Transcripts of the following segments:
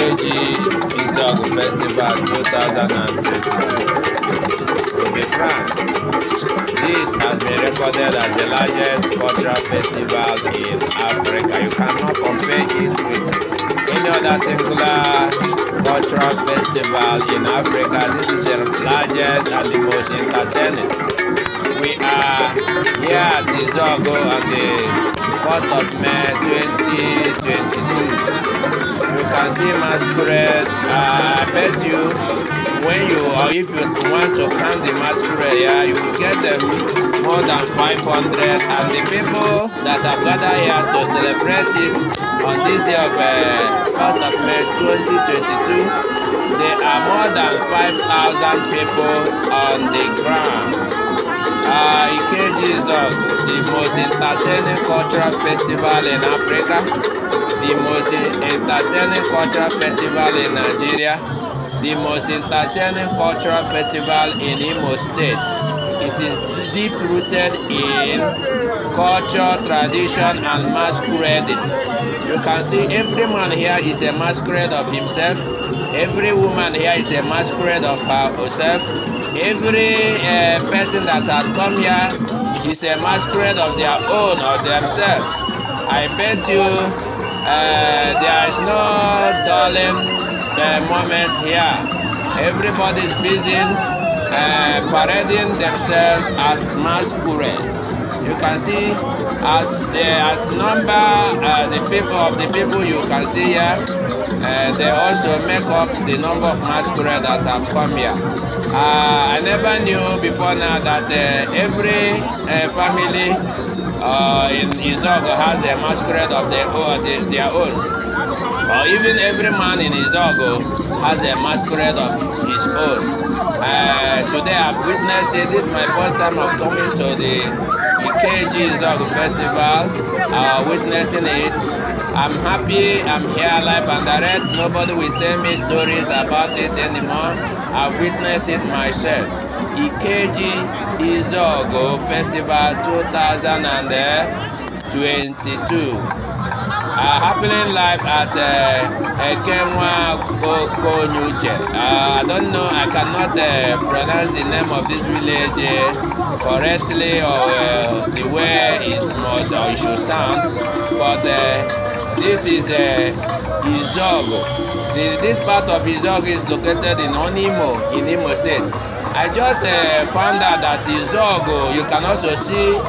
Ikeji Izu-ogu Festival 2022. To be frank, this has been recorded as the largest cultural festival in Africa. You cannot compare it with any other singular cultural festival in Africa. This is the largest and the most entertaining. We are here at Izu-ogu on the 1st of May 2022. You can see masquerade. I bet you when you, or if you want to count the masquerade, yeah, you will get them more than 500. And the people that have gathered here to celebrate it on this day of 1st of May 2022, there are more than 5,000 people on the ground. Ikeji Izu-ogu, the most entertaining cultural festival in Africa, the most entertaining cultural festival in Nigeria, the most entertaining cultural festival in Imo State. It is deep rooted in culture, tradition, and masquerading. You can see every man here is a masquerade of himself. Every woman here is a masquerade of herself. Every person that has come here is a masquerade of their own or themselves. I bet you there is no dulling moment here. Everybody is busy parading themselves as masquerade. You can see as number the people you can see here. They also make up the number of masquerade that have come here. I never knew before now that every family in Izu-ogu has a masquerade of their own. Or even every man in Izu-ogu has a masquerade of his own. Today I've witnessed it. This is my first time of coming to the Ikeji Izu-ogu Festival, witnessing it. I'm happy I'm here live and direct. Nobody will tell me stories about it anymore. I've witnessed it myself. Ikeji Izu-ogu Festival 2022. Happening live at Kenwa Konyuche. I don't know, I cannot pronounce the name of this village correctly or the way it must or it should sound, but this is Izu-ogu. This part of Izu-ogu is located in Onimo, in Imo State. I just found out that Izu-ogu, you can also see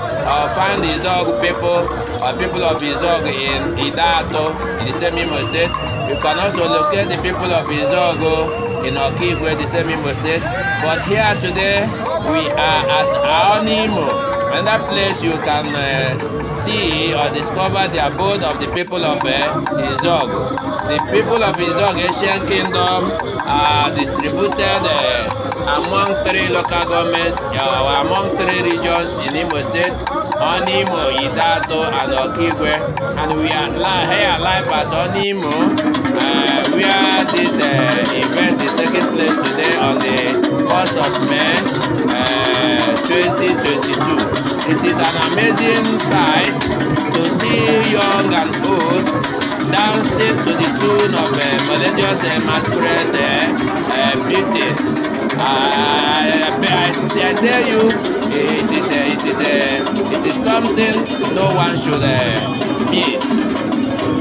find Izu-ogu people or people of Izu-ogu in Idato, in the same Imo State. You can also locate the people of Izu-ogu in Okigwe, the same Imo State. But here today, we are at Onimo. Another place you can see or discover the abode of the people of Izu-ogu. The people of Izu-ogu Ancient Kingdom are distributed among 3 local governments or among 3 regions in Imo State, Onimo, Idato, and Okigwe. And we are here live at Onimo, where this event is taking place today on the 1st of May 2022. It is an amazing sight to see young and old dancing to the tune of melodious masquerade beatings. I tell you, it is something no one should miss.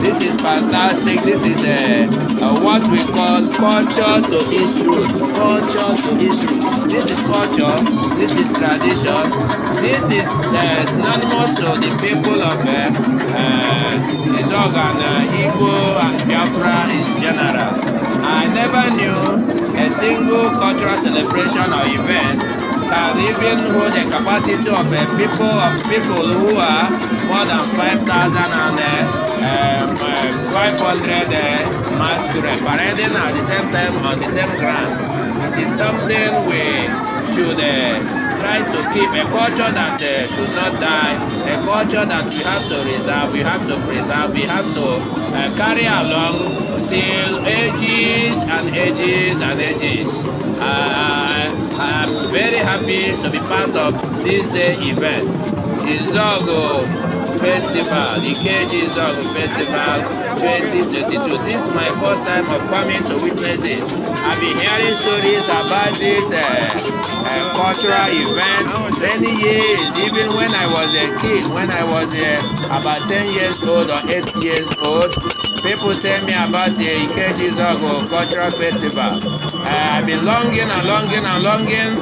This is fantastic. This is what we call culture to its root. Culture to its root. This is culture. This is tradition. This is synonymous to the people of Izu-ogu and Igbo and Biafra in general. I never knew a single cultural celebration or event can even hold a capacity of people who are more than 5,000 and 500 masquerade parading at the same time on the same ground. It is something we should try to keep, a culture that should not die, a culture that we have to reserve, we have to preserve, we have to carry along till ages and ages and ages. I'm very happy to be part of this day event. Izu-ogu Festival, Ikeji Izu-ogu Festival 2022. This is my first time of coming to witness this. I've been hearing stories about this cultural events many years, even when I was a kid, when I was about 10 years old or 8 years old. People tell me about the Ikeji Izu-ogu Cultural Festival. I've been longing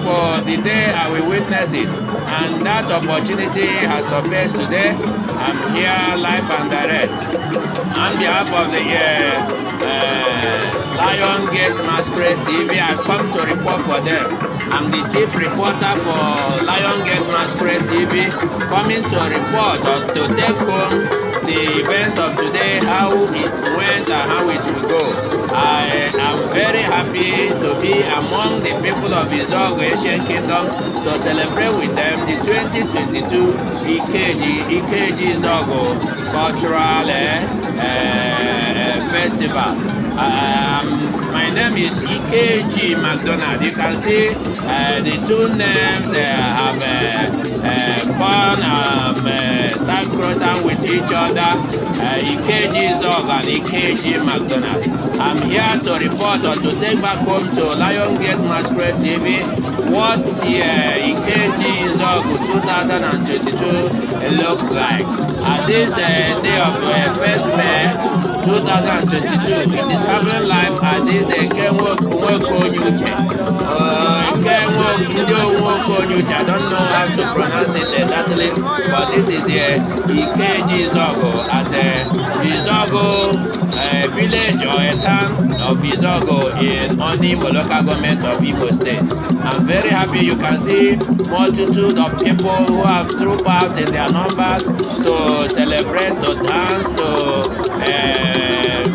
for the day I will witness it. And that opportunity has surfaced today. I'm here live and direct. On behalf of the Lion Gate Masquerade TV, I've come to report for them. I'm the chief reporter for Lion Gate Masquerade TV, coming to report or to take home the events of today, how it went and how it will go. I am very happy to be among the people of Izu-ogu Ancient Kingdom to celebrate with them the 2022 Ikeji Izu-ogu Cultural Festival. My name is Ikeji McDonald. You can see the two names have gone synchronized with each other. Ikeji Izu-ogu and Ikeji McDonald. I'm here to report or to take back home to Lion Gate Masquerade TV what Ikeji Izu-ogu 2022 looks like. At this day of 1st May 2022, it is happening live at this Ikenwoku Onyuche. I don't know how to pronounce it exactly, but this is Ikeji Izu-ogu at Izu-ogu village or a town of Izu-ogu in Onimo local government of Imo State. I'm very happy. You can see multitude of people who have trooped out in their numbers to celebrate, to dance, to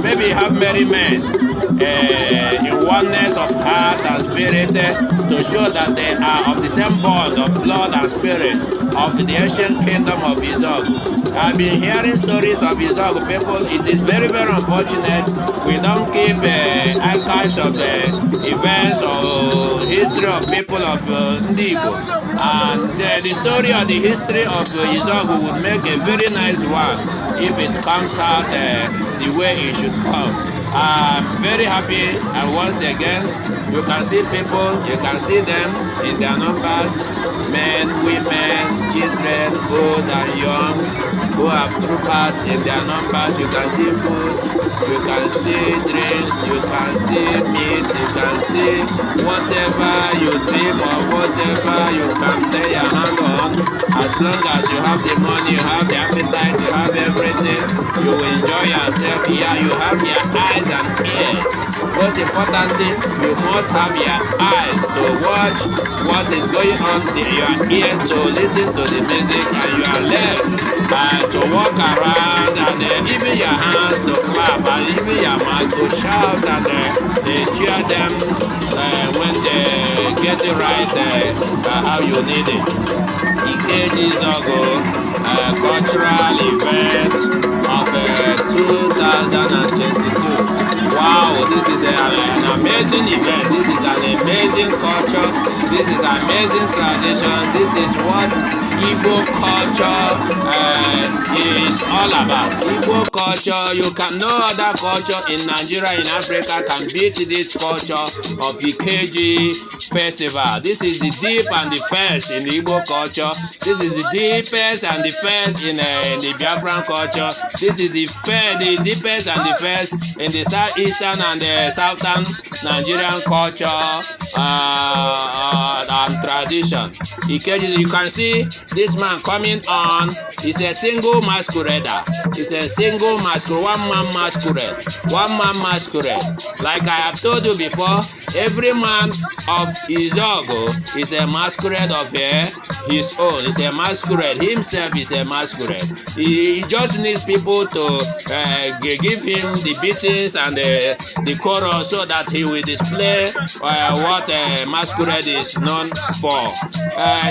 maybe have merriment in oneness of heart and spirit, to show that they are of the same bond of blood and spirit of the ancient kingdom of Izu-ogu. I've been hearing stories of Izu-ogu people. It is very, very unfortunate we don't keep archives of events or history of people of Ndigo. And the story or the history of Izu-ogu would make a very nice one if it comes out the way it should come. I'm very happy, and once again, you can see people, you can see them in their numbers, men, women, children, old and young, who have trooped out in their numbers. You can see food, you can see drinks, you can see meat, you can see whatever you dream of, whatever you can lay your hand on. As long as you have the money, you have the appetite, you have everything, you will enjoy yourself here. You have your eyes and ears. Most importantly, you must have your eyes to watch what is going on, your ears to listen to the music, and your legs to walk around, and even your hands to clap, and even your mouth to shout and cheer them when they get it right how you need it. Ikeji Izu-ogu cultural event of 2022. Wow, this is an amazing event. This is an amazing culture. This is amazing tradition. This is what Igbo culture is all about. Igbo culture, no other culture in Nigeria, in Africa can beat this culture of Ikeji Festival. This is the deep and the first in the Igbo culture. This is the deepest and the first in the Biafran culture. This is the deepest and the first in the southeastern and the southern Nigerian culture and tradition. Ikeji, you can see this man coming on. He's a single masquerader. He's a single masquerade, one-man masquerade. One-man masquerade. Like I have told you before, every man of Izu-ogu is a masquerade of his own. He's a masquerade. Himself is a masquerade. He just needs people to give him the beatings and the chorus so that he will display what masquerade is known for.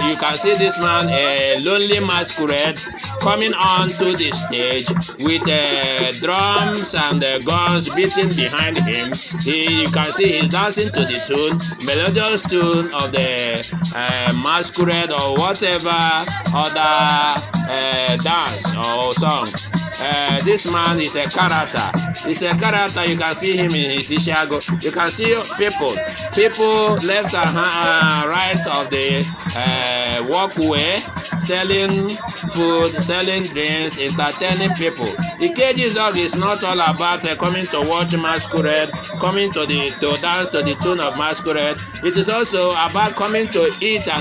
You can see this man a lonely masquerade coming onto the stage with drums and guns beating behind him. You can see he's dancing to the tune, melodious tune of the masquerade or whatever other dance or song. This man is a character. He's a character. You can see him in his Izu-ogu. You can see people left and right of the walkway, selling food, selling drinks, entertaining people. Ikeji's Izu-ogu is not all about coming to watch masquerade, coming to dance to the tune of masquerade. It is also about coming to eat and